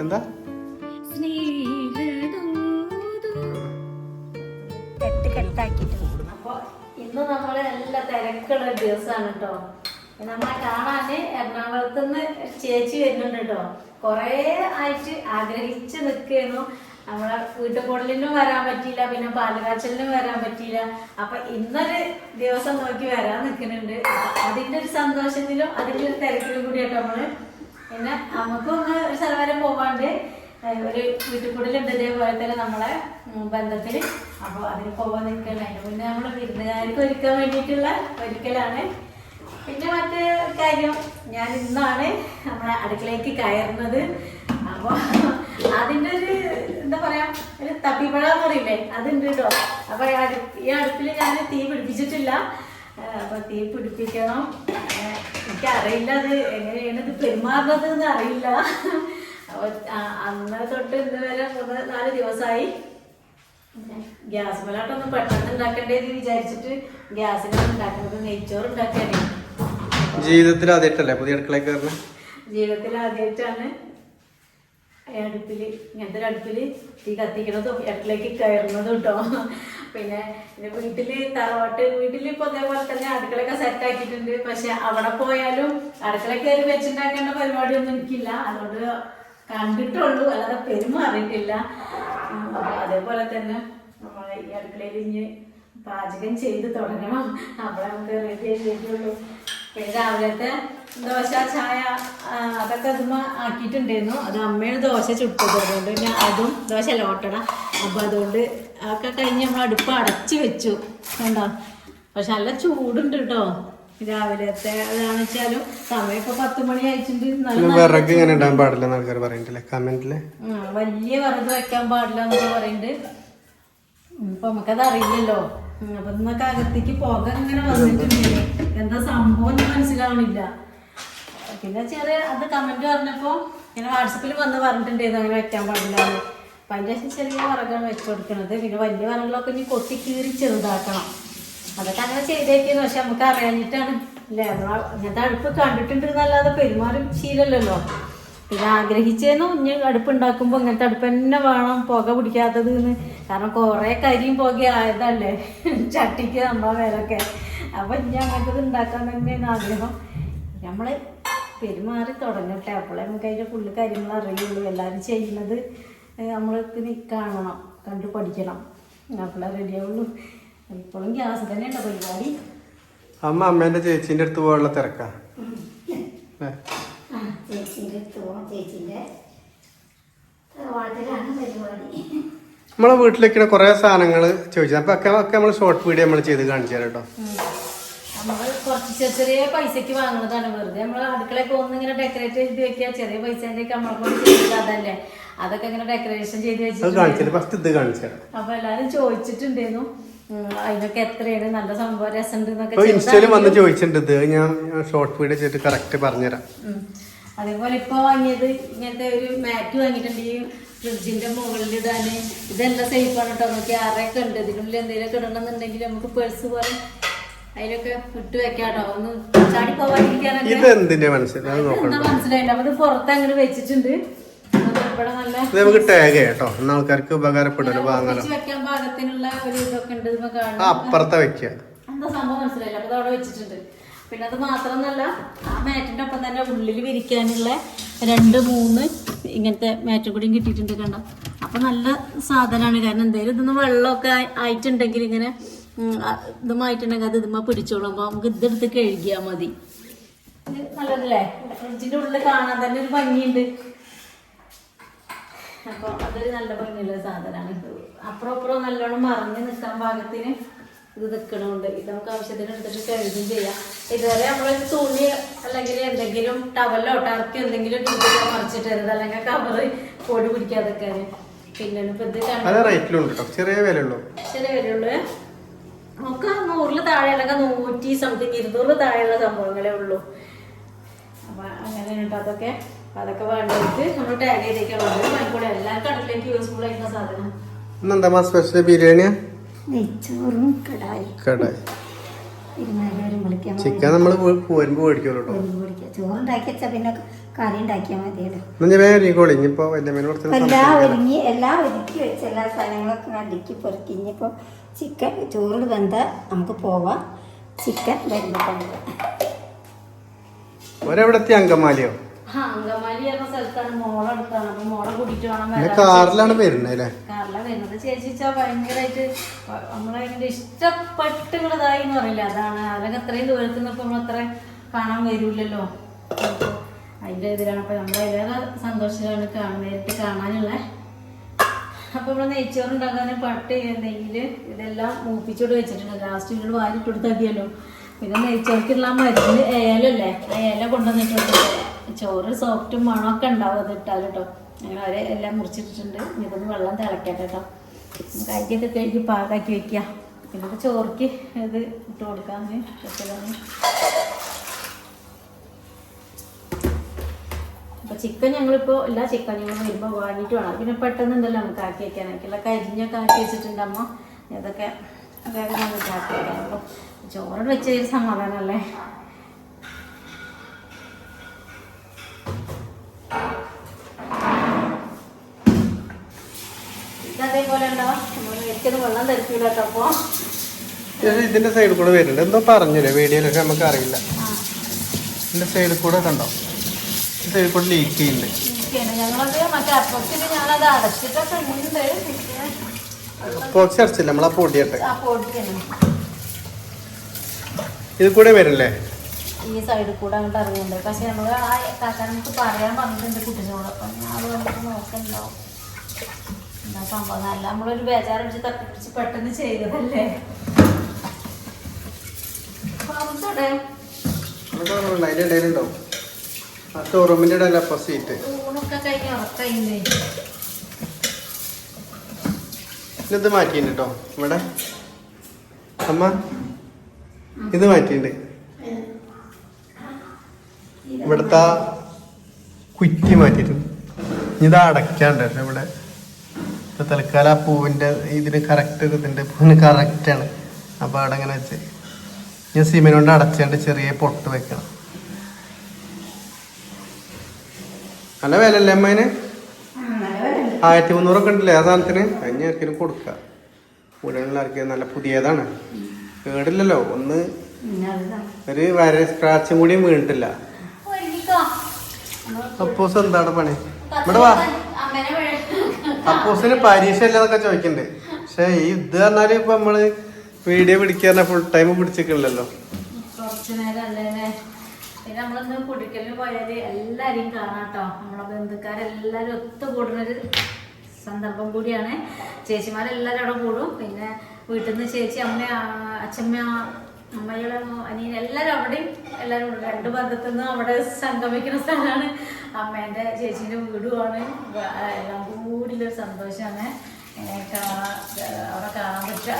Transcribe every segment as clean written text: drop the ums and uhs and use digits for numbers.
എന്താ അപ്പൊ ഇന്ന് നമ്മള് നല്ല തിരക്കുള്ള ദിവസമാണ് കേട്ടോ. നമ്മളെ കാണാന് എറണാകുളത്ത് നിന്ന് ചേച്ചി വരുന്നുണ്ട് കേട്ടോ. കൊറേ ആയിട്ട് ആഗ്രഹിച്ച് നിൽക്കുന്നു. നമ്മളെ വീട്ടുകൂടലിനും വരാൻ പറ്റിയില്ല, പിന്നെ പാലുകാച്ചലിനും വരാൻ പറ്റിയില്ല. അപ്പൊ ഇന്നൊരു ദിവസം നോക്കി വരാൻ നിൽക്കുന്നുണ്ട്. അതിന്റെ ഒരു സന്തോഷത്തിലും അതിന്റെ ഒരു തിരക്കിലും കൂടി കേട്ടോ നമ്മള്. പിന്നെ നമുക്കൊന്ന് ഒരു സ്ഥലം വരെ പോവാണ്ട് ഒരു വീട്ടുകൂടലുണ്ട് ഇതേപോലെ തന്നെ നമ്മളെ ബന്ധത്തില്. അപ്പൊ അതിന് പോവാൻ നിൽക്കണം. അതിന് മുന്നേ നമ്മള് വിരുന്നുകാർക്ക് ഒരുക്കാൻ വേണ്ടിയിട്ടുള്ള ഒരിക്കലാണ്. പിന്നെ മറ്റേ കാര്യം, ഞാൻ ഇന്നാണ് നമ്മളെ അടുക്കളയ്ക്ക് കയറുന്നത്. അപ്പൊ അതിന്റെ ഒരു എന്താ പറയാ, ഒരു തപ്പിപ്പഴന്ന് പറയില്ലേ, അതുണ്ട് കേട്ടോ. അപ്പൊ ഈ അടുപ്പിൽ ഞാൻ തീ പിടിപ്പിച്ചിട്ടില്ല. അപ്പൊ തീ പിടിപ്പിക്കണം. എനിക്കറിയില്ല അത് എങ്ങനെയാണ് ഇത് പെരുമാറുന്നത് എന്ന് അറിയില്ല. അപ്പൊ അന്ന് തൊട്ട് ഇന്ന് വരെ 3-4 ദിവസമായി ഗ്യാസ് മേലാട്ടൊന്നും പെട്ടെന്ന് ഉണ്ടാക്കണ്ടേന്ന് വിചാരിച്ചിട്ട് ഗ്യാസിനാണ് ഉണ്ടാക്കുന്നത്. നെയ്ച്ചോറ് ഉണ്ടാക്കാനേ ജീവിതത്തിൽ ആദ്യമായിട്ടല്ലേ പുതിയ അടുക്കളയിൽ കയറുന്നത്? ജീവിതത്തിൽ ആദ്യമായിട്ടാണ് അടുപ്പില്, ഇങ്ങനത്തെ ഒരു അടുപ്പില് തീ കത്തിക്കണതും അടുക്കളയ്ക്ക് കയറുന്നതും കേട്ടോ. പിന്നെ വീട്ടില് തറവാട്ട് വീട്ടിൽ ഇപ്പൊ അതേപോലെ തന്നെ അടുക്കളയൊക്കെ സെറ്റ് ആക്കിയിട്ടുണ്ട്. പക്ഷെ അവിടെ പോയാലും അടുക്കള കയറി വെച്ചുണ്ടാക്കേണ്ട പരിപാടിയൊന്നും എനിക്കില്ല. അതുകൊണ്ട് കണ്ടിട്ടുള്ളൂ, അല്ലാതെ പെരുമാറിയിട്ടില്ല. അതേപോലെ തന്നെ നമ്മളെ ഈ അടുക്കളയിൽ ഇനി പാചകം ചെയ്ത് തുടങ്ങണം. അവിടെ നമുക്ക് റെഡി ആയിട്ടുള്ളൂ. പിന്നെ രാവിലത്തെ ദോശ, ചായ അതൊക്കെ അതുമ്മ ആക്കിയിട്ടുണ്ടായിരുന്നു. അത് അമ്മയാണ് ദോശ ചുട്ടത്. അതുകൊണ്ട് പിന്നെ അതും ദോശ ലോട്ടട. അപ്പം അതുകൊണ്ട് അതൊക്കെ കഴിഞ്ഞ് നമ്മൾ അടുപ്പ് അടച്ച് വെച്ചു കണ്ടോ. പക്ഷെ നല്ല ചൂടുണ്ട് കേട്ടോ രാവിലത്തെ. അതാണെന്ന് വെച്ചാലും സമയം ഇപ്പൊ 10 മണി ആയിട്ടുണ്ട്. വിറക് ഇങ്ങനെ ഇടാൻ പാടില്ല ആൾക്കാർ പറയുന്നുണ്ടല്ലേ കമന്റില്. വലിയ വിറക് വെക്കാൻ പാടില്ല എന്നൊക്കെ പറയുന്നുണ്ട്. ഇപ്പൊ നമുക്കത് അറിയില്ലല്ലോ. അപ്പൊ ഇന്നൊക്കെ അകത്തേക്ക് പുക ഇങ്ങനെ വന്നിട്ടുണ്ട്. എന്താ സംഭവം ഒന്നും മനസ്സിലാവണില്ല. പിന്നെ ചെറിയ അത് കമന്റ് പറഞ്ഞപ്പോ ഇങ്ങനെ വാട്സപ്പിൽ വന്ന് പറഞ്ഞിട്ടുണ്ടായിരുന്നു അങ്ങനെ വെക്കാൻ പാടില്ല. അപ്പൊ അതിന്റെ ശേഷം ചെറിയ വിറകാണ് വെച്ചു കൊടുക്കണത്. പിന്നെ വലിയ വിറകളൊക്കെ ഇനി കൊത്തി കീറി ചെറുതാക്കണം. അതൊക്കെ അങ്ങനെ ചെയ്തേക്കുന്നു. പക്ഷെ നമുക്ക് അറിയാഞ്ഞിട്ടാണ് അല്ലേ. ഇങ്ങനത്തെ അടുപ്പ് കണ്ടിട്ടുണ്ട് എന്നല്ലാതെ പെരുമാറി ശീലമല്ലല്ലോ. പിന്നെ ആഗ്രഹിച്ചേന്നു ഇനി അടുപ്പ് ഉണ്ടാക്കുമ്പോൾ ഇങ്ങനത്തെ അടുപ്പ് തന്നെ വേണം, പുക പിടിക്കാത്തത് എന്ന്. കാരണം കുറേ കരിയും പുക ആയതല്ലേ ചട്ടിക്ക് നമ്മളെ വിലൊക്കെ. അപ്പൊ ഇനി അങ്ങനത്തത് ഉണ്ടാക്കാൻ തന്നെയാണ് ആഗ്രഹം. നമ്മള് പെരുമാറി തുടങ്ങട്ടെ, അപ്പോഴേ നമുക്ക് അതിൻ്റെ ഫുള്ള് കാര്യങ്ങൾ അറിയുള്ളൂ. എല്ലാവരും ചെയ്യുന്നത് നമ്മൾക്ക് കാണണം, കണ്ടു പഠിക്കണം, അപ്പോഴേ റെഡിയാവുള്ളൂ. ഇപ്പോഴും ഗ്യാസ് തന്നെയുണ്ടോ പരിപാടി. അമ്മേന്റെ ചേച്ചീന്റെ അടുത്ത് പോകാനുള്ള തിരക്കാ. ചേച്ചീൻ്റെ അടുത്ത് പോകാം. ചേച്ചീൻ്റെ തറവാട്ടിലാണ് പരിപാടി. നമ്മളെ വീട്ടിലേക്കുള്ള കുറെ സാധനങ്ങൾ ചോദിച്ചു. അപ്പൊ ഒക്കെ നമ്മൾ ഷോർട്ട് വീഡിയോ നമ്മൾ ചെയ്ത് കാണിച്ചു തരാം കേട്ടോ. നമ്മൾ കുറച്ച് ചെറിയ പൈസക്ക് വാങ്ങുന്നതാണ്. വെറുതെ നമ്മൾ അടുക്കളയൊക്കെ ഒന്നിങ്ങനെ ഡെക്കറേറ്റ് ചെയ്ത് വെക്കുക. ചെറിയ പൈസേന്റെ ഒക്കെ നമ്മളെ കൊണ്ട് ചെയ്തത് അതല്ലേ. അതൊക്കെ ഇങ്ങനെ ഡെക്കറേഷൻ ചെയ്ത് വെച്ചിട്ട് അപ്പൊ എല്ലാരും ചോദിച്ചിട്ടുണ്ടായിരുന്നു അതിനൊക്കെ എത്രയാണ്, നല്ല സംഭവം രസമുണ്ട് ചോദിച്ചിട്ടുണ്ട്. ഞാൻ ഷോർട്ട് വീഡിയോ ചെയ്തിട്ട് കറക്റ്റ് പറഞ്ഞുതരാം. അതേപോലെ ഇപ്പൊ വാങ്ങിയത് ഇങ്ങനത്തെ ഒരു മാറ്റ് വാങ്ങിയിട്ടുണ്ട്. ഈ ഫ്രിഡ്ജിന്റെ മുകളിൽ ഇടാന്. ഇതെല്ലാം സേഫാണ് കേട്ടോ. നമുക്ക് ആറൊക്കെ ഉണ്ട്. ഇതിനുള്ളിൽ എന്തെങ്കിലുമൊക്കെ ഇടണമെന്നുണ്ടെങ്കിൽ നമുക്ക് പേഴ്സ് പോലെ അതിലൊക്കെ ഇട്ട് വെക്കാട്ടോ. ഒന്ന് ചാടി പോവാതിരിക്കാനൊക്കെ മനസ്സിലായില്ല. അപ്പൊ ഇത് പുറത്ത് അങ്ങനെ വെച്ചിട്ടുണ്ട്. ആൾക്കാർക്ക് ഉപകാരപ്പെടും വെക്കാൻ പാകത്തിനുള്ള ഒരു ഇതൊക്കെ ഉണ്ട്. അപ്പുറത്തെ വെക്കുക എന്താ സംഭവം മനസ്സിലായില്ല. അപ്പൊ അവിടെ വെച്ചിട്ടുണ്ട്. പിന്നെ അത് മാത്രമൊന്നല്ല, ആ മാറ്റിന്റെ ഒപ്പം തന്നെ ഉള്ളിൽ വിരിക്കാനുള്ള 2-3 ഇങ്ങനത്തെ മാറ്റും കൂടിയും കിട്ടിയിട്ടുണ്ട് കണ്ടോ. അപ്പൊ നല്ല സാധനമാണ്. കാരണം എന്തായാലും ഇതൊന്ന് വെള്ളമൊക്കെ ആയിട്ടുണ്ടെങ്കിൽ ഇങ്ങനെ ഇതുമായിട്ടുണ്ടെങ്കിൽ അത് ഇതുമ്മ പിടിച്ചോളും. അപ്പൊ നമുക്ക് ഇതെടുത്ത് കഴുകിയാൽ മതി. നല്ലതല്ലേ. ഫ്രിഡ്ജിന്റെ ഉള്ളിൽ കാണാൻ തന്നെ ഒരു ഭംഗിയുണ്ട്. അപ്പൊ അതൊരു നല്ല ഭംഗിയുള്ള സാധനമാണ്. അപ്പുറം നല്ലോണം മറിഞ്ഞ് നിൽക്കാൻ പാകത്തിന് ഇത് നിൽക്കണമുണ്ട്. ഇത് നമുക്ക് ആവശ്യത്തിന് എടുത്തിട്ട് കഴുകുകയും ചെയ്യാം. ഇതുവരെ നമ്മളൊരു തുണി അല്ലെങ്കിൽ എന്തെങ്കിലും ടവലോ ടർക്കി എന്തെങ്കിലും രീതിയിൽ മറിച്ചിട്ട് തരുന്നത്, അല്ലെങ്കിൽ കവറ് പൊടി പിടിക്കാതൊക്കെ. പിന്നെ ഇപ്പൊ ഇത് ചെറിയ വിലയുള്ളൂ. നമുക്ക് 100 താഴെ അല്ലെങ്കിൽ 100 സംതിങ് 200 താഴെയുള്ള സംഭവങ്ങളേ ഉള്ളൂ. അപ്പൊ അങ്ങനെയുണ്ട് അതൊക്കെ. അതൊക്കെ വേണ്ടവർക്ക് നമ്മൾ ടാഗ് ചെയ്തേക്കുള്ളത്. മണിക്കൂടെ എല്ലാവർക്കും അടുക്കളയ്ക്ക് യൂസ്ഫുൾ ആയിട്ടുള്ള സാധനം. സ്പെഷ്യൽ ബിരിയാണിയാ, നെയ്ച്ചോറും കടായി. ഇരുന്നാലും വിളിക്കാൻ ചിക്കൻ നമ്മൾ പോരുമ്പോ മേടിക്കുമല്ലോ കേട്ടോ. ചോറുണ്ടാക്കി വെച്ചാൽ പിന്നെ കറി ഉണ്ടാക്കിയാൽ മതിയല്ലോ. ഇനിയിപ്പോ എല്ലാം ഒരുക്കി വെച്ച് എല്ലാ സാധനങ്ങളൊക്കെ അടുക്കി പെറുക്കി. ഇനിയിപ്പോൾ ചിക്കൻ ചോറ് വെന്താൽ നമുക്ക് പോവാം. ചിക്കൻ വരുമ്പോൾ കൊണ്ടുപോകാം. ഒരെവിടത്തെ അങ്കമാലിയോ? അങ്കമാലി എന്ന സ്ഥലത്താണ്, മോളടുത്താണ്. അപ്പൊ മോളെ കൂട്ടിട്ട് വേണം. കാറിലാണ് വരുന്നത് അല്ലേ? കാറിലാണ് വരുന്നത്. ചേച്ചിച്ചാ ഭയങ്കരമായിട്ട് നമ്മളതിന്റെ ഇഷ്ടപ്പെട്ടുള്ളതായി എന്ന് പറയില്ല, അതാണ്. അല്ലെങ്കിൽ അത്രയും ദൂരത്ത് നിന്നപ്പോ നമ്മൾ അത്ര കാണാൻ വരൂലല്ലോ. അപ്പൊ അതിന്റെ ഇതിലാണ്. അപ്പൊ നമ്മളതിലേറെ സന്തോഷമാണ് നേരിട്ട് കാണാനുള്ള. അപ്പൊ നമ്മള് നെയ്ച്ചോറുണ്ടാക്കാൻ പട്ട് നെയ്യില് ഇതെല്ലാം മൂപ്പിച്ചോട് വെച്ചിട്ടുണ്ട്. ലാസ്റ്റ് ഇങ്ങോട്ട് വാരിട്ട് കൊടുത്താൽ മതിയല്ലോ. പിന്നെ നെയ്ച്ചോർക്കുള്ള മരുന്ന് ഏലല്ലേ, ആ ഏല കൊണ്ടുവന്നിട്ടുണ്ട്. ചോറ് സോഫ്റ്റും മണമൊക്കെ ഉണ്ടാവും അത് ഇട്ടാൽ കേട്ടോ. അങ്ങനെ അവരെ എല്ലാം മുറിച്ചിട്ടിട്ടുണ്ട്. ഇതൊന്ന് വെള്ളം തിളക്കട്ടെ കേട്ടോ. നമുക്ക് അരിയൊക്കെ കഴുകി പാകാക്കി വെക്കാം. പിന്നെ ചോറിക്ക് ഇത് ഇട്ട് കൊടുക്കാമെന്ന് വെച്ചതാണ്. അപ്പോൾ ചിക്കൻ ഞങ്ങളിപ്പോൾ എല്ലാ ചിക്കൻ ഞങ്ങൾ വരുമ്പോൾ വാങ്ങിയിട്ട് വേണം. പിന്നെ പെട്ടെന്ന് ഉണ്ടല്ലോ നമുക്ക് ആക്കി വയ്ക്കാനായിട്ടുള്ള കരിഞ്ഞൊക്കെ ആക്കി വെച്ചിട്ടുണ്ട് അമ്മ. ഇതൊക്കെ വേഗം നമുക്ക് ആക്കി വയ്ക്കാം. അപ്പോൾ ചോറ് വെച്ച ഒരു സമാധാനമല്ലേ. ഇതേപോലെ ഉണ്ടാവും. നമ്മൾ ഒരിക്കലും വെള്ളം തെറിക്കൂല കേട്ടോ. അപ്പോൾ ഇതിന്റെ സൈഡിൽ കൂടെ വരുന്നുണ്ട്. എന്തോ പറഞ്ഞില്ലേ വീഡിയോയിലൊക്കെ, നമുക്ക് അറിയില്ല. ഇതിന്റെ സൈഡിൽ കൂടെ കണ്ടോ, സൈഡിൽ കൂടെ ലീക്ക് ചെയ്യുന്നുണ്ട്. ഞങ്ങളത് മറ്റേ അപ്പത്തിന് ഞാനത് അടച്ചിട്ടൊക്കെ ഉണ്ട്. പോക്സ് അടച്ചില്ല, നമ്മളാ പൊടിയട്ടെ. ആ പൊടിയാണ് ഇത് കൂടെ വരില്ലേ? ഈ സൈഡിൽ കൂടെ അങ്ങോട്ട് ഇറങ്ങിയിട്ടുണ്ട്. പക്ഷെ നമ്മൾ ആ കാക്കാൻ നമുക്ക് പറയാൻ പറഞ്ഞിട്ടുണ്ട് കുട്ടിനോട്. അപ്പം ഞാൻ അത് വന്നിട്ട് നോക്കണ്ടാവും എന്താ സംഭവം. അല്ല നമ്മളൊരു ബേജാറടിച്ച് തട്ടിപ്പിടിച്ച് പെട്ടെന്ന് ചെയ്തതല്ലേ. അതിന്റെ ഇടയിലുണ്ടാവും. ആ ഷോറൂമിന്റെ ഇടയില അപ്പൊ സീറ്റ്. ഊണൊക്കെ കഴിഞ്ഞ് ഉറക്കയില്ലേ. ഇത് മാറ്റിയിട്ടുണ്ട് കേട്ടോ ഇവിടെ അമ്മ. ഇത് മാറ്റിയിട്ടുണ്ട്. ഇവിടുത്തെ കുറ്റി മാറ്റിയിട്ടുണ്ട്. ഇത് അടയ്ക്കാണ്ട് ഇവിടെ തൽക്കാലം ആ പൂവിന്റെ ഇതിന് കറക്റ്റ് ഇതിന്റെ പൂവിന് കറക്റ്റാണ്. അപ്പൊ അവിടെ അങ്ങനെ വെച്ച് ഞാൻ സിമെന്റ് കൊണ്ട് അടച്ചാണ്ട് ചെറിയ പൊട്ട് വെക്കണം. നല്ല വില അല്ലേ അമ്മേന്? 1300 ഉണ്ടല്ലേ ആ സാധനത്തിന്. അതിന് ആർക്കും കൊടുക്കാം. മുഴുവനാർക്കും നല്ല പുതിയതാണ്, കേടില്ലല്ലോ. ഒന്ന് ഒരു വര സ്ക്രാച്ചും കൂടി വീണിട്ടില്ല. അപ്പോസ് എന്താണ് പണി? ഇവിടെ വാ. അപ്പോസിന് പരീക്ഷ ഇല്ലെന്നൊക്കെ ചോദിക്കണ്ട്. പക്ഷെ ഈ ഇത് പറഞ്ഞാല് ഇപ്പൊ നമ്മള് വീഡിയോ പിടിക്കാറിന ഫുൾ ടൈം പിടിച്ചിട്ടില്ലല്ലോ. കുറച്ചു നേരം അല്ലേ. പിന്നെ നമ്മളൊന്ന് കുടിക്കലിന് പോയാല് എല്ലാരെയും കാണാട്ടോ. നമ്മളെ ബന്ധുക്കാരെല്ലാരും ഒത്തുകൂടുന്നൊരു സന്ദർഭം കൂടിയാണ്. ചേച്ചിമാരെല്ലാരും അവിടെ കൂടും. പിന്നെ വീട്ടിൽ നിന്ന് ചേച്ചി, അമ്മ, അച്ഛമ്മ, അമ്മയുടെ അനിയൻ എല്ലാവരും അവിടെയും എല്ലാവരും കൂടും. രണ്ട് ബന്ധത്തിൽ നിന്നും അവിടെ സംഗമിക്കുന്ന സ്ഥലമാണ്. അമ്മേൻ്റെ ചേച്ചീൻ്റെ വീടുമാണ്. എല്ലാം കൂടിയൊരു സന്തോഷമാണ് അവിടെ കാണാൻ പറ്റുക.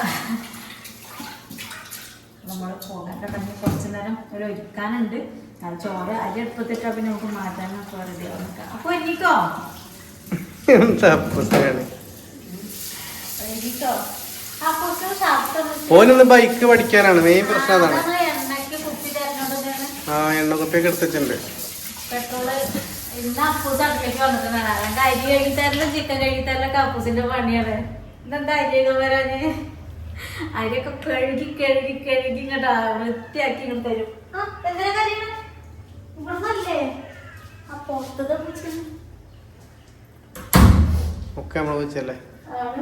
നമ്മൾ പോകാൻ തുടങ്ങി കുറച്ച് നേരം ഒരു ഒരുക്കാനുണ്ട്. അത് ചോറ് അരി എടുപ്പത്തിട്ടാ പിന്നെ നമുക്ക് മാറ്റാനൊക്കെ റെഡി ആവും. അപ്പൊ എനിക്കോ ഓനൊന്ന് ബൈക്ക് പഠിക്കാനാണ് മെയിൻ പ്രശ്നം. അതാണ്. എണ്ണയ്ക്ക് കുപ്പി തരുന്നോണ്ട് ആ എണ്ണ കുപ്പിയൊക്കെ എടുത്തിട്ടുണ്ട്. പെട്രോള് ഇന്ന് അപ്പൂസ് അടുക്കളേക്ക് വന്നിട്ടുണ്ടാണ്. അതുകൊണ്ട് അരി കഴുകി തരലും ചിക്കൻ കഴുകി തരലൊക്കെ അപ്പൂസിന്റെ പണിയാണ്. ഇന്നെന്താ അരിയൊക്കെ വരാന്? അരിയൊക്കെ കഴുകി കഴുകി കഴുകി ഇങ്ങോട്ടാ വൃത്തിയാക്കി ഇങ്ങോട്ട് തരും. എന്തിനാ കാര്യമാണ് ഇവിടുന്നല്ലേ ആ പുറത്തത് ഒക്കെ നമ്മള് വെച്ചല്ലേ.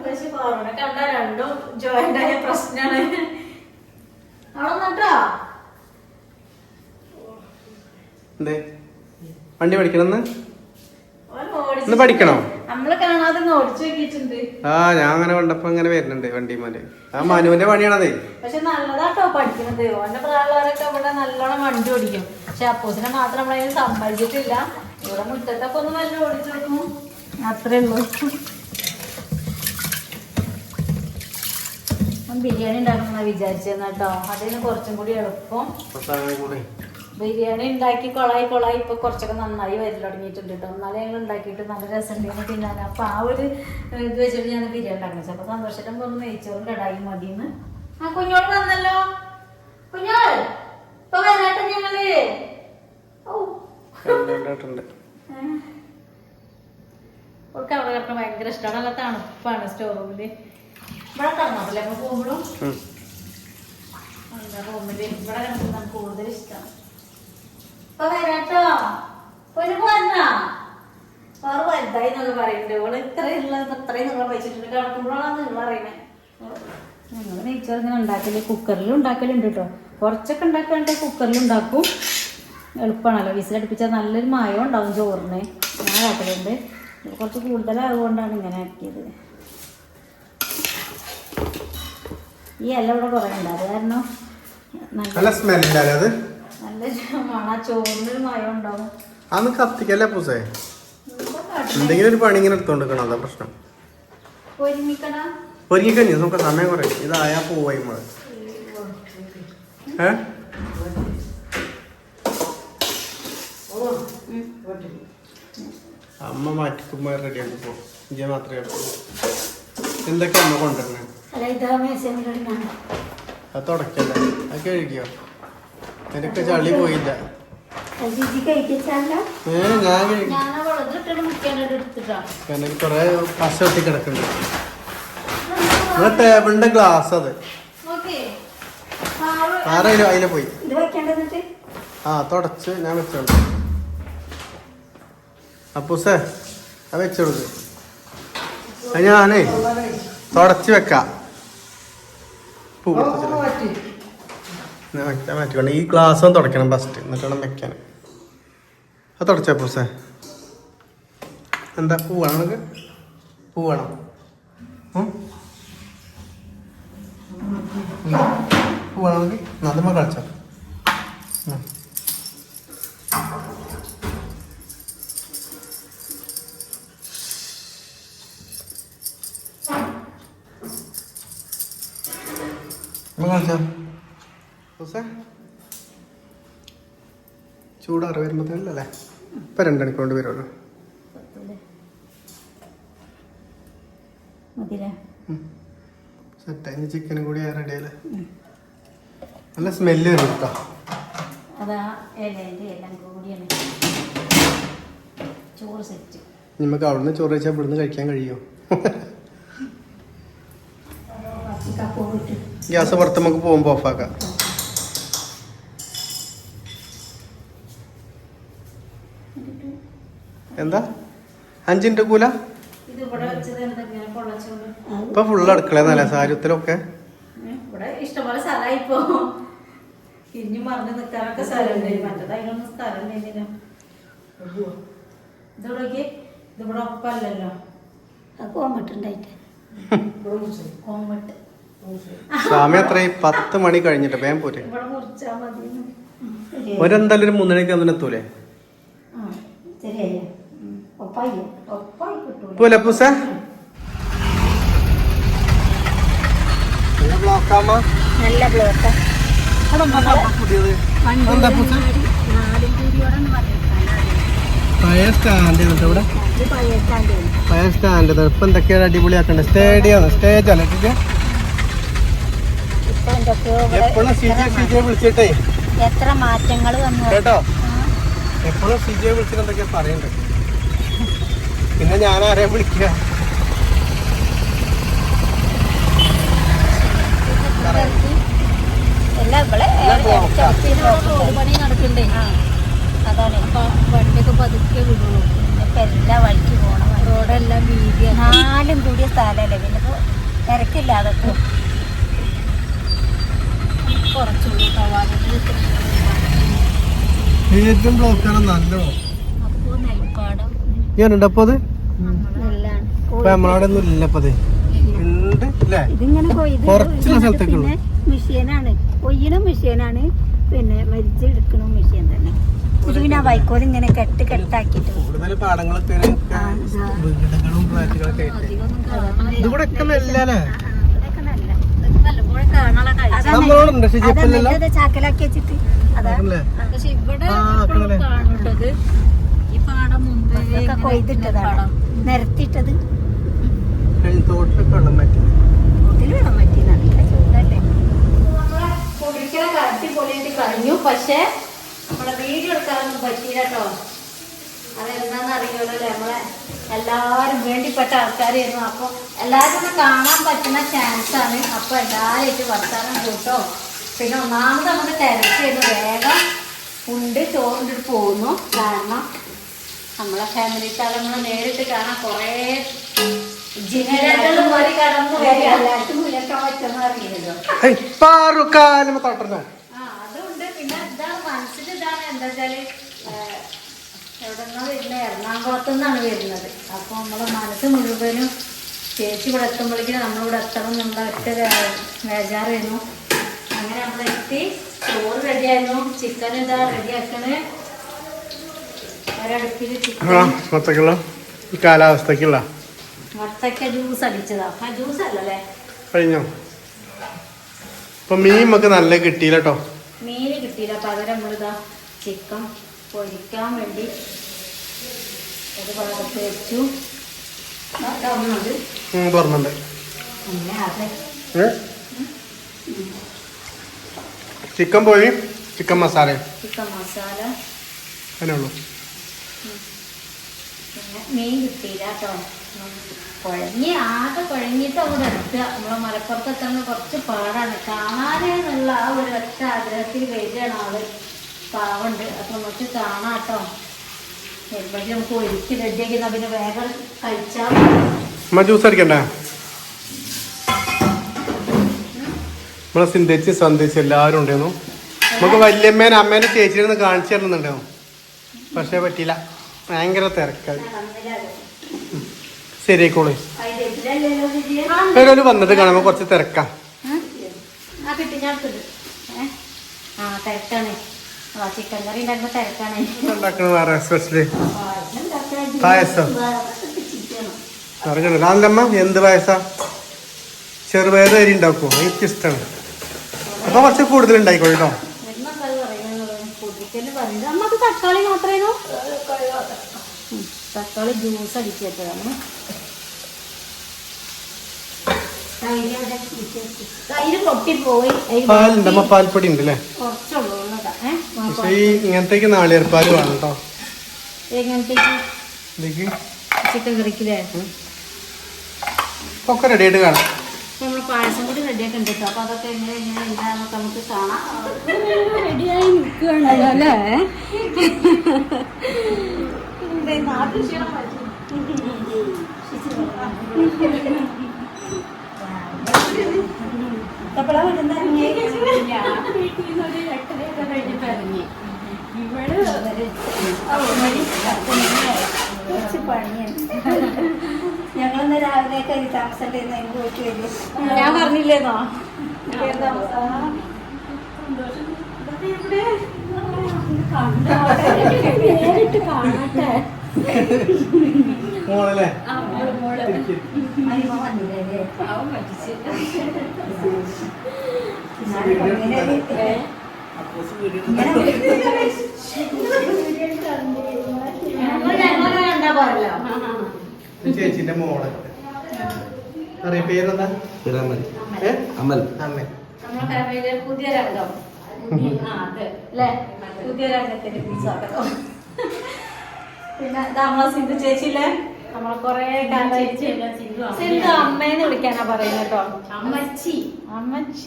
പക്ഷെ കൊറോണ കണ്ട രണ്ടും ജോയിന്റ് ആയ പ്രശ്നാണ്. അവിടെ നട്ടോ എന്തേ വണ്ടി പഠിക്കണമെന്ന് പഠിക്കണോ? നമ്മള് കാണാതെ ഓടിച്ചു നോക്കിയിട്ടുണ്ട്. ആ ഞാൻ അങ്ങനെ കണ്ടപ്പോ ഇങ്ങനെ വരുന്നുണ്ട് വണ്ടിമാര്. ആ മനുവിന്റെ പണിയാണതേ. പക്ഷെ നല്ലതാട്ടോ പഠിക്കുന്നത്. ഓന്റെ പ്രായമുള്ളവരൊക്കെ ഇവിടെ നല്ലോണം വണ്ടി ഓടിക്കും. പക്ഷെ അപ്പോസിനെ മാത്രം നമ്മളതിന് സമ്മതിച്ചിട്ടില്ല. ഇവിടെ മുറ്റത്തൊക്കെ ഒന്ന് വല്ല ഓടിച്ചു നോക്കും, അത്രേ ഉള്ളൂ. ബിരിയാണി ഉണ്ടാക്കണമെന്നാ വിചാരിച്ചെന്ന് കേട്ടോ. അതിന് കുറച്ചും കൂടി എളുപ്പം. ബിരിയാണി ഉണ്ടാക്കി കൊളായി ഇപ്പൊ കുറച്ചൊക്കെ നന്നായി വരൽ തുടങ്ങിയിട്ടുണ്ട് കേട്ടോ. എന്നാലും ഞങ്ങൾ ഉണ്ടാക്കിയിട്ട് നല്ല രസമുണ്ടെന്ന് തിന്നാൻ. അപ്പൊ ആ ഒരു ഇത് വെച്ചിട്ട് ഞാൻ ബിരിയാണി ഉണ്ടാക്കുന്നത്. അപ്പൊ സന്തോഷം പറഞ്ഞു നെയ്ച്ചോറും കടായി മതിയെന്ന്. ആ കുഞ്ഞോട് വന്നല്ലോ. കുഞ്ഞോൾ ഇപ്പൊ വരാട്ടെ ഞങ്ങള്. ഓ കണ്ടിട്ടുണ്ട്. അവൾക്ക് അവിടെ കിടക്കാൻ ഭയങ്കര ഇഷ്ടമാണ്. നല്ല തണുപ്പാണ് സ്റ്റോർ റൂമില്. ഇവിടെ കിടന്നോട്ടല്ലേ അപ്പൊ പോകുമ്പോഴും റൂമില് ഇവിടെ കിടക്കുന്ന കൂടുതൽ ഇഷ്ടമാണ്. ഇപ്പൊ വരാട്ടോ. പൊന്നു പോന്നാ വേറെ വലുതായി എന്നൊക്കെ പറയുന്നുണ്ട്. ഇവിടെ ഇത്രയും നിങ്ങൾ വെച്ചിട്ടുണ്ട് കിടക്കുമ്പോഴാണ് നിങ്ങൾ അറിയണേ. ഞങ്ങൾ നെയ്ച്ചോറ് ഇങ്ങനെ ഉണ്ടാക്കല് കുക്കറിലും ഉണ്ടാക്കലുണ്ട് കേട്ടോ. കുറച്ചൊക്കെ ഉണ്ടാക്കാണ്ട് കുക്കറിൽ ഉണ്ടാക്കും. എളുപ്പമാണല്ലോ. വിസിലടുപ്പിച്ചാൽ നല്ലൊരു മയം ഉണ്ടാവും ചോറിന്. ഞാൻ കാട്ടലുണ്ട്. കുറച്ച് കൂടുതലായതുകൊണ്ടാണ് ഇങ്ങനെ ആക്കിയത്. ഈ ഇല ഇവിടെ കുറേ ഉണ്ട്. അത് കാരണം നല്ല സ്മെല്ലല്ലേ അത്? നല്ല മണ ചോറിനൊരു മയം ഉണ്ടാവും. അന്ന് കത്തിക്കല്ലേ പൂസേ? എന്തെങ്കിലും ഒരു പണി ഇങ്ങനെ എടുത്തോണ്ടിരിക്കണം. അതാ പ്രശ്നം. ഒരുങ്ങിക്കഴിഞ്ഞു നമുക്ക് സമയം കുറയും. ഇതായാ പോവായി നമ്മള്. അമ്മ മാറ്റിക്കുമ്പോ റെഡി ആക്കി പോ. ഇജ്ജ മാത്രമേ എന്തൊക്കെയാ അമ്മ കൊണ്ടുവരണേ? അത് തുടക്കല്ലേ? അത് കഴിക്കോ? എനിക്ക് ചളി പോയില്ല. ഞാൻ കൊറേ പശ ഒട്ടി കിടക്കുന്നുണ്ട്. നിങ്ങളെ ടേബിളിന്റെ ഗ്ലാസ് അത് ആരായാലും അതിലെ പോയി. ആ തുടച്ച് ഞാൻ വെച്ചോണ്ട്. അപ്പൂസേ അത് വെച്ചോടുക്ക്. അത് ഞാനേ തുടച്ച് വെക്കാം. പൂ മാറ്റിക്കൊണ്ട് ഈ ഗ്ലാസ് ഒന്ന് തുടയ്ക്കണം ഫസ്റ്റ്, എന്നിട്ട് വേണം വെക്കാൻ. അത് തുടച്ച പൂസേ. എന്താ പൂ വേണം? നമുക്ക് പൂ വേണം. പൂ വേണം നമുക്ക്. അതുമ്മ കളിച്ചോ. കളിച്ചോ പൂസേ. ചൂടാറ് വരുമ്പോഴത്തേനല്ലേ? ഇപ്പം 2 മണിക്കൂർ കൊണ്ട് വരുമല്ലോ. സെറ്റായി. ചിക്കനും കൂടി റെഡിയല്ലേ? നല്ല സ്മെല്ല് വരും കേട്ടോ. നമുക്ക് അവിടുന്ന് ചോറ് കഴിച്ചാൽ ഇവിടുന്ന് കഴിക്കാൻ കഴിയുമോ? ഗ്യാസ് പുറത്ത് നമുക്ക് പോകുമ്പോൾ ഓഫാക്കാം. എന്താ 5 മിനിറ്റ് കൂല? ഇപ്പൊ ഫുള്ള് അടുക്കളന്നല്ലേ സാരത്തിലൊക്കെ? ഇഷ്ടംപോലെ സ്ഥലമായി ഇപ്പൊ. തിരിഞ്ഞു മറിഞ്ഞ് നിൽക്കാനൊക്കെ സ്ഥലമുണ്ട്. മറ്റേത് അതിനൊന്നും സ്ഥലമില്ല. ഇതോടൊക്കെ ഇതിവിടെ ഒപ്പല്ലല്ലോ. കോമിട്ടുണ്ടായിട്ട് കോമിട്ട് സമയം എത്രയായി? 10 മണി കഴിഞ്ഞിട്ട് വേഗം പോരെ. ഇവിടെ മുറിച്ചാ മതി. ഒരെന്തായാലും ഒരു 3 മണിക്ക് അതിന് എത്തൂലേ? പോലെ പൂസ നല്ല ബ്ലോക്ക്. പഴയ സ്റ്റാൻഡ് ഇവിടെ. പഴയ സ്റ്റാൻഡ് ഇപ്പൊ എന്തൊക്കെയാണ് അടിപൊളിയാക്കണ്ടേ? സ്റ്റേഡിയം സ്റ്റേജ് അല്ലേ? എപ്പോഴും സിജിയെ വിളിച്ചിട്ടേ എത്ര മാറ്റങ്ങൾ വന്നു കേട്ടോ. എപ്പോഴും സിജിയെ വിളിച്ചിട്ട് എന്തൊക്കെയാ പറയണ്ടേ? പിന്നെ ഞാൻ ആരെയും വിളിക്കുക? പണി നടക്കണ്ടേ? അതാണ് അപ്പൊ വണ്ടിയൊക്കെ പതുക്കെ വിടുള്ളൂ. ഇപ്പൊ എല്ലാ വഴിക്ക് പോകണം. റോഡെല്ലാം വീതിയാണ്. 4 കൂടിയ സ്ഥലമല്ലേ? പിന്നെ ഇപ്പൊ തിരക്കില്ല. അതൊക്കെ കുറച്ചുള്ളൂ. ഏറ്റവും ബ്ലോക്കാണ്. നല്ലോ അപ്പൊ നെൽപ്പാടം ഞാനുണ്ടപ്പോ അത് നെല്ലാണ്. നമ്മളവിടെ ഒന്നും ഇല്ല. അപ്പൊ അത് ഉണ്ട് അല്ലേ? ഇതിങ്ങനെ കുറച്ചുള്ള സ്ഥലത്തൊക്കെ ഉള്ളു. മെഷീനാണ്, കൊയ്യണ മെഷീനാണ്, പിന്നെ വലിച്ചെടുക്കണ മെഷീൻ തന്നെ. ഇത് പിന്നെ ആ വൈക്കോൽ ഇങ്ങനെ കെട്ടാക്കിട്ട് കൂടുതൽ പാടങ്ങളൊക്കെ വീടുകളും ഫ്ലാറ്റുകളൊക്കെ ഇതിവിടെ ഒക്കെ നെല്ലല്ലേ? നമ്മളോടുണ്ട് ചാക്കലാക്കി വെച്ചിട്ട് കൊയ്തിട്ടതാണ്, നിരത്തിയിട്ടത്. തോട്ടിലൊക്കെ വെള്ളം പറ്റി. ഇതിൽ വെള്ളം പറ്റി. നല്ല ചൂടല്ലേ? കുടിക്കണ കട്ടി അടിപൊളിയായിട്ട് കഴിഞ്ഞു. പക്ഷേ നമ്മളെ വീഡിയോ എടുക്കാനൊന്നും പറ്റിയില്ല കേട്ടോ. അതെന്താണെന്ന് അറിയുമല്ലോ അല്ലേ, നമ്മളെ എല്ലാവരും വേണ്ടിപ്പെട്ട ആൾക്കാരായിരുന്നു. അപ്പോൾ എല്ലാവരും ഒന്ന് കാണാൻ പറ്റുന്ന ചാൻസാണ്. അപ്പോൾ എല്ലാവരും വർത്താനം കൂട്ടോ. പിന്നെ ഒന്നാമത് നമുക്ക് തിരക്കായിരുന്നു. വേഗം ഉണ്ട് ചോറിൻ്റെ പോകുന്നു. കാരണം നമ്മളെ ഫാമിലിക്കാരെ നമ്മൾ നേരിട്ട് കാണാൻ കുറേ ജിനകളും മറി കടന്നു വരിക. എല്ലാവർക്കും മുന്നേക്കാൻ പറ്റുമെന്ന് അറിയില്ലല്ലോ. അതുകൊണ്ട് പിന്നെ ഇതാണ് മനസ്സിൽ ഇതാണ് എന്താ വെച്ചാല് എവിടെ നിന്നാ വരുന്നത്, എറണാകുളത്തു നിന്നാണ് വരുന്നത്. അപ്പോൾ നമ്മളെ മനസ്സ് മുഴുവനും ചേച്ചി ഇവിടെ എത്തുമ്പോഴേക്കും നമ്മളിവിടെ എത്തണം എന്നുള്ള ഒറ്റ ബേജാറായിരുന്നു. അങ്ങനെ നമ്മളെത്തി. ചോറ് റെഡിയായിരുന്നു, ചിക്കൻ ഇതാ റെഡിയാക്കണ്. ഒരടുപ്പിൽ ചിക്കൻ കാലാവസ്ഥക്കുള്ള മത്തക്ക ജ്യൂസ് അടിച്ചതാ. ആ ജ്യൂസ് അല്ലല്ലേ കഴിഞ്ഞോ? ഇപ്പൊ മീൻ നമുക്ക് നല്ല കിട്ടിയില്ല കേട്ടോ. മീന് കിട്ടിയില്ല. പകരം നമ്മളിതാ ചിക്കൻ പൊരിക്കാൻ വേണ്ടി ഒരു ഭാഗത്ത് വെച്ചു. തുറന്നുണ്ട്. പിന്നെ അതെ ചിക്കൻ പോയി ചിക്കൻ മസാല ചിക്കൻ മസാല അങ്ങനെ ഉള്ളു. പിന്നെ മീൻ കിട്ടിയില്ല കേട്ടോ. ആകെ കുഴഞ്ഞിട്ട് അവിടെ എത്തുക. നമ്മളെ മലപ്പുറത്ത് എത്തുന്നത് കുറച്ച് പാടാണ്. കാണാനെന്നുള്ള ആ ഒരു ഒറ്റ ആഗ്രഹത്തിൽ വരികയാണ് ആള്. പാവുണ്ട്. അപ്പൊ നമുക്ക് കാണാം കേട്ടോ. വരുമ്പോഴേക്കും നമുക്ക് ഒരുക്കി റെഡിയാക്കി പിന്നെ വേഗം കഴിച്ചാൽ ജ്യൂസ് അടിക്കണ്ടേ? നമ്മളെ സിന്ധിച്ച് സന്ധിച്ച് എല്ലാവരും ഉണ്ടായിരുന്നു. നമുക്ക് വല്യമ്മേനെ അമ്മേനെ ചേച്ചിനെ കാണിച്ചു തരുന്നുണ്ടായിരുന്നു. പക്ഷെ പറ്റിയില്ല, ഭയങ്കര തിരക്കായി. ശരിയായിക്കോളൂ. ഒരു വന്നിട്ട് കാണുമ്പോ കുറച്ച് തിരക്കാ. കിട്ടി ഞാൻ തിരക്കാണ്. ചിക്കൻ കറി ഉണ്ടാക്കുമ്പോ തിരക്കാണ്. ഉണ്ടാക്കണ വേറെ സ്പെഷ്യല് പായസം അറിയണല്ലോ. അതല്ലമ്മ എന്ത് പായസാ? ചെറുപയർ അരി ഉണ്ടാക്കുമോ? എനിക്കിഷ്ടമാണ്. അപ്പൊ കുറച്ച് കൂടുതൽ ഉണ്ടായിക്കോളൂ കേട്ടോ. നമുക്ക് തക്കാളി മാത്രമേ തക്കാളി ജ്യൂസ് അടിച്ചതാണ്. തൈര് പൊട്ടിപ്പോയി. പാലുണ്ടമ്മ? പാൽപ്പൊടി ഉണ്ട് അല്ലേ? കുറച്ചുള്ളൂ. പക്ഷെ ഈ ഇങ്ങനത്തേക്ക് നാളികേരപ്പാല് വേണം കേട്ടോ. എങ്ങനത്തേക്ക്? ചിക്കൻ കറിക്കില്ലേ? ഒക്കെ റെഡി ആയിട്ട് കാണാം. നമ്മൾ പായസം കൂടി റെഡിയാക്കി ഉണ്ട് കേട്ടോ. അപ്പൊ അതൊക്കെ എങ്ങനെ എന്താന്നൊക്കെ നമുക്ക് കാണാം. റെഡിയായി നിൽക്കുകയാണല്ലോ അല്ലേ? ഞങ്ങളൊന്ന് രാവിലെ കരി താമസം പോയിട്ട് വരും. ഞാൻ പറഞ്ഞില്ലേന്നോ? നേരിട്ട് കാണട്ടെ. മോളല്ലേ? ചേച്ചിന്റെ മോള് അറിയ പേരെന്താ? അമൽ. അമ്മ നമ്മുടെ ഫാമിലിയിലെ പുതിയ രംഗം. പുതിയ രംഗത്തിന്റെ സ്വാഗതം. പിന്നെ നമ്മളെ സിന്ധു ചേച്ചിയില്ലേ, നമ്മളെ കൊറേ സിന്ധു അമ്മേന്ന് വിളിക്കാനാ പറയുന്നത് കേട്ടോ. അമ്മച്ചി അമ്മച്ചി.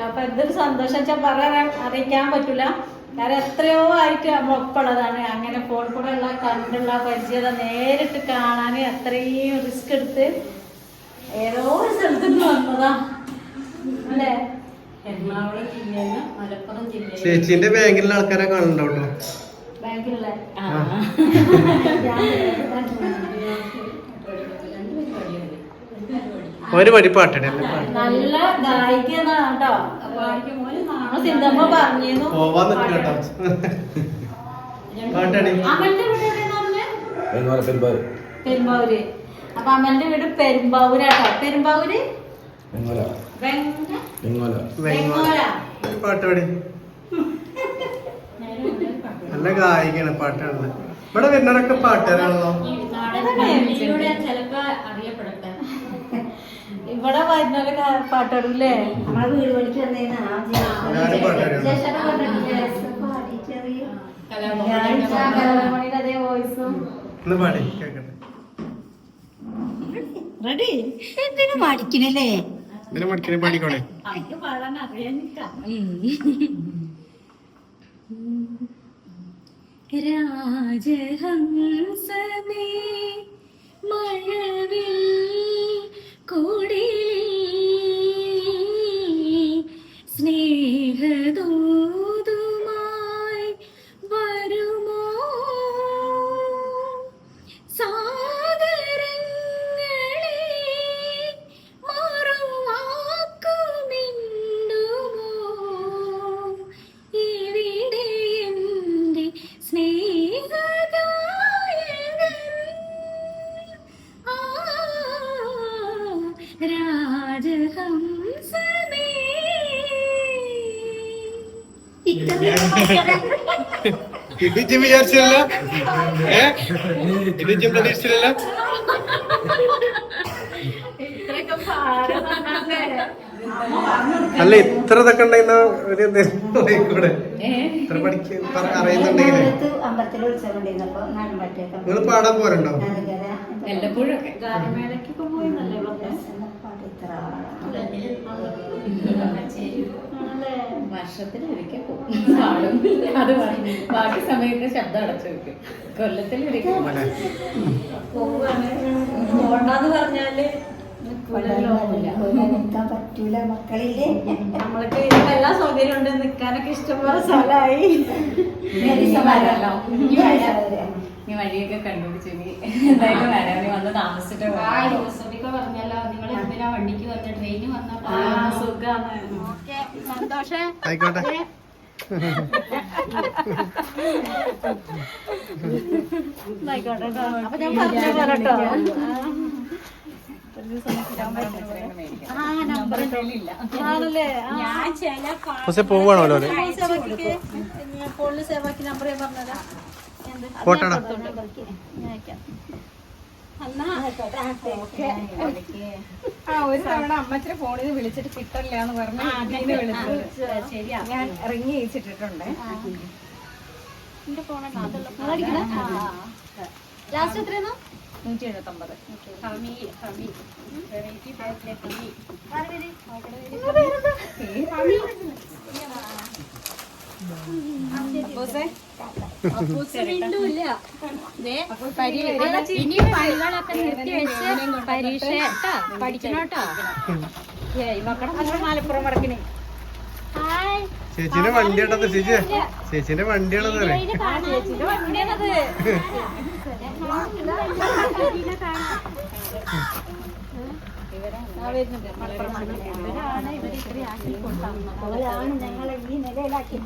അപ്പൊ എന്തൊരു സന്തോഷം വെച്ചാൽ പറയാൻ അറിയിക്കാൻ പറ്റൂല. കാരണം എത്രയോ ആയിട്ട് നമ്മളൊപ്പുള്ളതാണ്. അങ്ങനെ ഫോൺ കൂടെ ഉള്ള കണ്ടുള്ള പരിചയത നേരിട്ട് കാണാൻ അത്രയും റിസ്ക് എടുത്ത് ഏതോ ഒരു സ്ഥലത്ത് നിന്ന് വന്നതാ അല്ലേ? എറണാകുളം ജില്ലയിൽ മലപ്പുറം ജില്ലയിൽ. ചേച്ചിന്റെ ബാങ്കിലുള്ള ആൾക്കാരെ കാണുന്നുണ്ടോ കേട്ടോ? ബാങ്കിലുള്ള ഒരു പടി പാട്ടണേ. നല്ല ഗായികയാണ് കേട്ടോ. സിന്ധമ്മ പറഞ്ഞിരുന്നു പോവാൻ നിൽക്കാം കേട്ടോ. പാട്ടണി. അമ്മന്റെ വീട് എവിടെയാന്ന് പറഞ്ഞേ? പെരുമ്പാവൂര്. അപ്പൊ അമ്മന്റെ വീട് പെരുമ്പാവൂരാട്ടോ. പെരുമ്പാവൂര് പാട്ട് പാടി. നല്ല ഗായികയാണ്, പാട്ടാണ്. ഇവിടെ വരുന്നവരൊക്കെ പാട്ടുകാരാണല്ലോ. ഇവിടെ വരുന്നവരൊക്കെ പാട്ടാടൂല്ലേ? നമ്മളെ വീട് പണിക്ക് വന്നേന്ന് കലാമണിയുടെ അതേ വോയിസും. റെഡി എന്തിനു മടിക്കണല്ലേ? പാടിക്കോളെ. എനിക്ക് പാടാൻ അറിയാനിക്കാം. രാജഹംസമേ മഴവിൽ കൂടിൽ സ്നേഹദൂതുമായി വരുമോ സാഗരങ്ങളെ മറുവാക്കുമിണ്ടുമോ ഇവിടെ എൻ്റെ സ്നേഹഗായകൻ രാജഹംസമേ. ഇത് വിചാരിച്ചില്ല, ഇത് പ്രതീക്ഷിച്ചില്ല. ഇത്രയൊക്കെ പാടുന്നുണ്ടേ. അല്ല ഇത്ര ഇതൊക്കെ ഉണ്ടായിരുന്ന ഒരു കൂടെ ഇത്ര അറിയുന്നുണ്ടെങ്കിൽ അമ്പലത്തിൽ ഉത്സവം ഉണ്ടായിരുന്നപ്പോ നാടുമ്പറ്റേക്ക് നിങ്ങൾ പാടാൻ പോരുണ്ടോ? വല്ലപ്പോഴൊക്കെ ഗാനമേളയ്ക്കൊക്കെ പോയിന്നല്ലേ വർഷത്തിലൊരിക്കൽ പാടും. അത് ബാക്കി സമയത്ത് ശബ്ദം അടച്ചു വെക്കും. കൊല്ലത്തിലൊരിക്കൽ പോണ്ടെന്ന് പറഞ്ഞാല് നിൽക്കാൻ പറ്റൂല, മക്കളില്ലേ. നമ്മൾക്ക് എല്ലാ സൗകര്യം ഉണ്ട്, നിക്കാനൊക്കെ ഇഷ്ടംപോലെ സ്ഥലമായി. നീ വഴിയൊക്കെ കണ്ടുപിടിച്ചു. എന്തായാലും വരാൻ നീ വന്ന് താമസിച്ചിട്ട് പറഞ്ഞല്ലോ നിങ്ങൾ എന്തിനാ വണ്ടിക്ക് വന്ന ട്രെയിന് വന്ന സുഖാണ്. സന്തോഷം. ആയിക്കോട്ടെ. ആയിക്കോട്ടെ. അപ്പൊ ഞാൻ പറഞ്ഞ പോരട്ടോ. പക്ഷെ പോവാണോ ഫോണില് സേവാക്കി നമ്പർ ഞാൻ പറഞ്ഞതാ. ഫോട്ടോടാ. ഒരു തവണ അമ്മച്ചിന്റെ ഫോണിൽ നിന്ന് വിളിച്ചിട്ട് കിട്ടില്ല എന്ന് പറഞ്ഞു ശരിയാ. ഞാൻ റിങ് ചെയ്യിച്ചിട്ടിട്ടുണ്ട്. ലാസ്റ്റ് എത്രയാണോ? 179. ഇനിയും പണികളൊക്കെ നിർത്തി വെച്ച് പരീക്ഷ പഠിക്കണോട്ടോ. മലപ്പുറം വടക്കിന് ചേച്ചിന്റെ വണ്ടിയാണത്. ചേച്ചിന്റെ വണ്ടിയാണത്. ചേച്ചിന്റെ വണ്ടിയാണത്. അവരാണ് ഞങ്ങളെ ഈ നിലയിലാക്കി.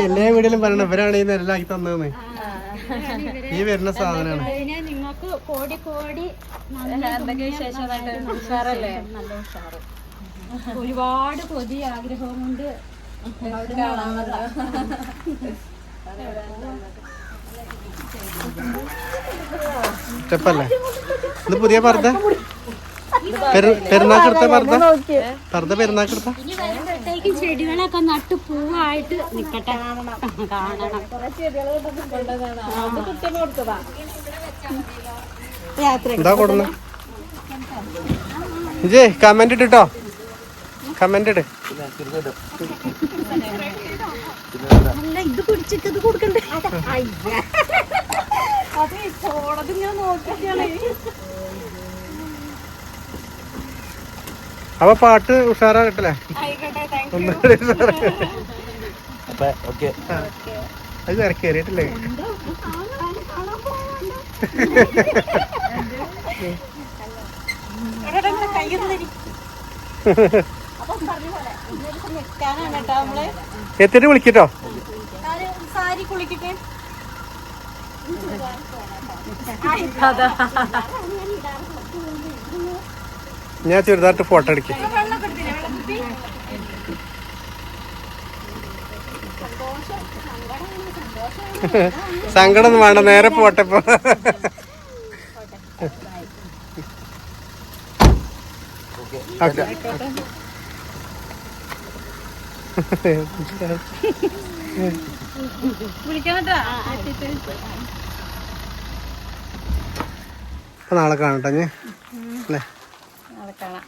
എല്ലാ വീട്ടിലും പറയണം ഇവരാണ് ഈ നെല്ലാക്കി തന്നതെന്ന്. ഈ വരുന്ന സാധനമാണ്. നിങ്ങൾക്ക് കോടി കോടി എന്തൊക്കെ വിശേഷമായിട്ട് ഉഷാറല്ലേ? നല്ല ഉഷാറ്. ഒരുപാട് കൊതി ആഗ്രഹം കൊണ്ട് സ്റ്റെപ്പല്ലേ ഇത്? പുതിയ പർദ്ദ പെരുന്നാക്കെടുത്ത പർദ്ദ പെരുന്നാക്കെടുത്ത. ഇനി വരുമ്പോഴത്തേക്കും ചെടികളൊക്കെ നട്ട് പൂവായിട്ട് നിക്കട്ടെ. കാണണം. എന്താ കൊടുന്ന ഇജേ കമന്റ് ഇട്ടോ. കമന്റ് ഇട്. അല്ല ഇത് പിടിച്ചിട്ട് ഇത് കൊടുക്കണ്ടേ? അത് ചോടത് ഞാൻ നോക്കിയാണ്. അപ്പൊ പാട്ട് ഉഷാറാകട്ടല്ലേ? അത് വേറെ കയറിയിട്ടില്ലേ? എത്തിട്ട് വിളിക്കട്ടോ. സാരി കുളിക്കട്ടെ. ഞാൻ ചെറുതായിട്ട് ഫോട്ടോ എടുക്കും. സങ്കടം ഒന്നും വേണ്ട, നേരെ പോട്ടെ. ഇപ്പൊ ഓക്കെ അപ്പൊ നാളെ കാണട്ടെ ഞാൻ അല്ലേ നാളെ കാണാം